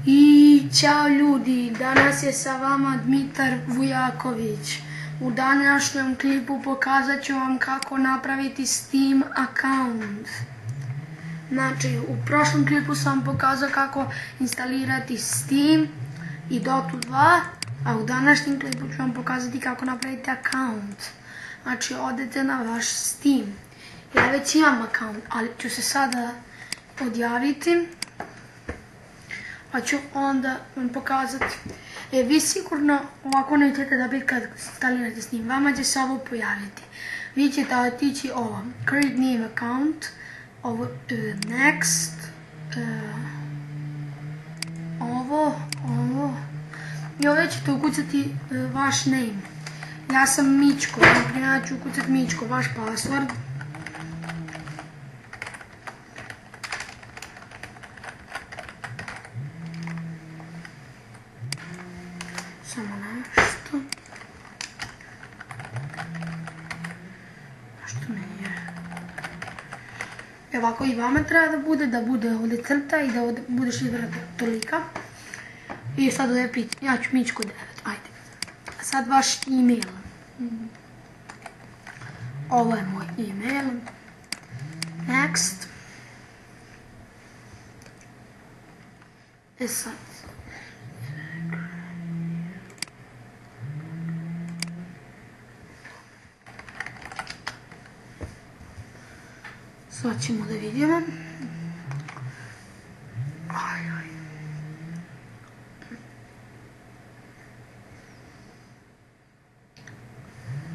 I ćao ljudi, danas je sa vama Dmitar Vujaković. U današnjem klipu pokazat ću vam kako napraviti Steam account. Znači, u prošlom klipu sam vam pokazao kako instalirati Steam i Dota 2, a u današnjem klipu ću vam pokazati kako napraviti account. Znači, odete na vaš Steam. Ja već imam account, ali ću se sada odjaviti. Pa ću onda vam pokazati. Vi sigurno ovako nećete dobiti kad instalirate Steam. Vama će se ovo pojaviti. Vi ćete otići ovo. Create new account. Ovo next. Ovo. I ovdje ćete ukucati vaš name. Ja sam Mičko. Ja ću ukucati Mičko. Vaš password. Samo nešto. Što nije? Evo ovako i vama treba da bude ovdje crta i da ovdje bude šifra tolika. I sad ovdje piće. Ja ću Mičko 9. Ajde. Sad vaš email. Ovo je moj email. Next. Sad. Sad ćemo da vidimo.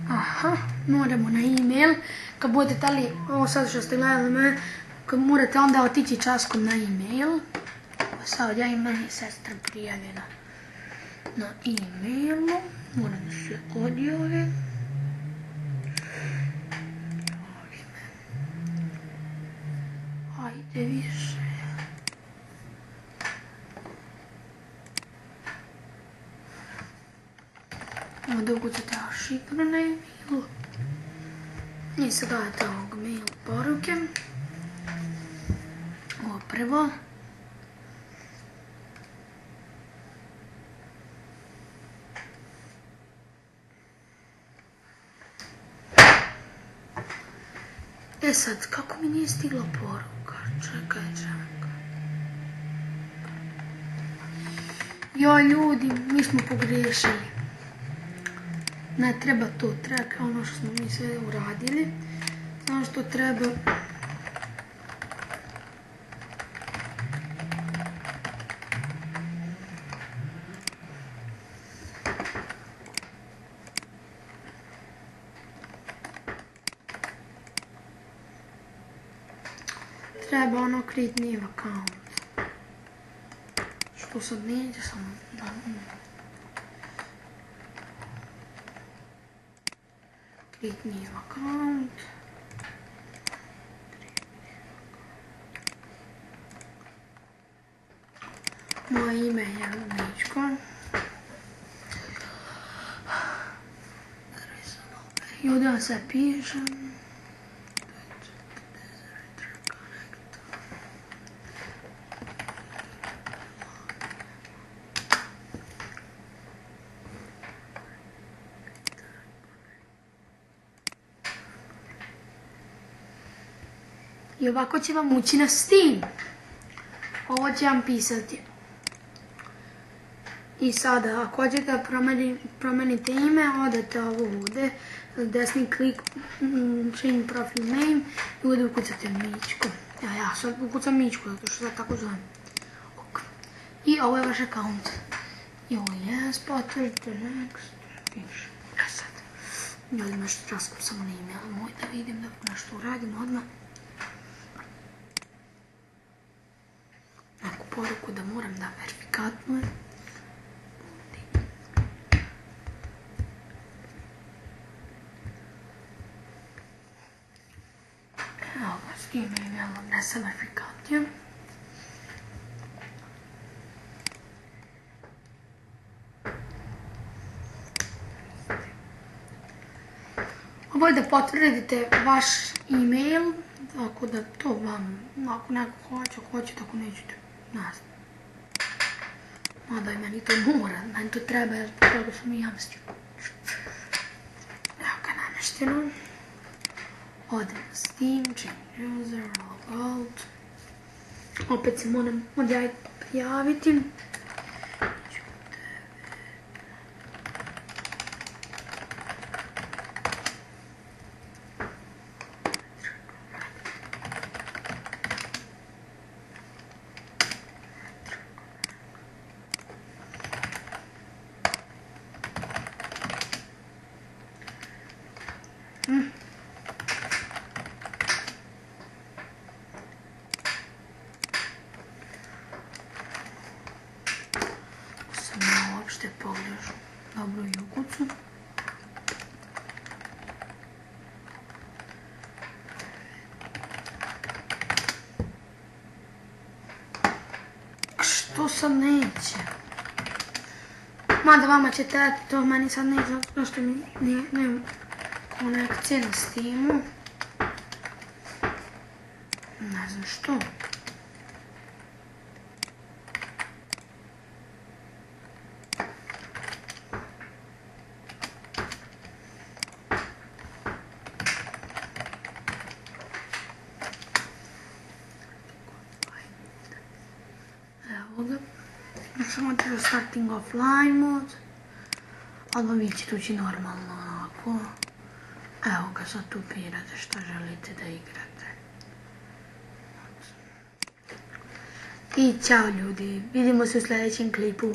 Aha, moramo na e-mail. Kad budete dali, ovo sad što ste gledali me, kad morate onda otići časkom na e-mail. Sad ja imam i sestra prijavljena na e-mailu. Moram da se odjavim. Ajde više. Ovdje ukucate šifru na e-mailu. I sad dajete ovog mail poruke. Ovo prvo. Sad, kako mi nije stigla poruka? Čekaj. Joj ljudi, mi smo pogriješili. Ne treba to, treba ono što smo mi sve uradili. Samo što treba... Treba ono create new account. Što sad neće samo da... Create new account. Moje ime je Mičko. I ovdje se pišem. I ovako će vam ući na Steam. Ovo će vam pisati. I sada, ako hoćete da promenite ime, odete ovo ovdje, desni klik, change profile name i ovdje ukucate Mičko. Ja sad ukucam Mičko, zato što sad tako zovem. I ovo je vaš account. I ovo je potvrđite next. Piše. Sad. Ja ovdje nešto časkam samo na email moj da vidim da nešto uradim odmah. Neku poruku da moram da verifikatnujem. Evo ga, s e-mailom ne sam verifikatio. Ovo je da potvrdite vaš e-mail, tako da to vam, ako neko hoće, tako nećete. Mada i meni to mora, meni to treba jer toga sam i jamstio. Evo ga namješteno. Odem na Steam, change user, logout. Opet se moram odjaviti pa prijaviti. Sam ja uopšte pogležu dobru jugucu. Što sad neće? Mada vama će trebati to, meni sad neće, zato što mi nema konekcije na Steamu. Ne znam što. Evo ga. Samo treba starting offline mod. Odmah vi ćete ući normalno onako. Evo ga, sad tu birate šta želite da igrate. I ćao ljudi, vidimo se u sljedećem klipu.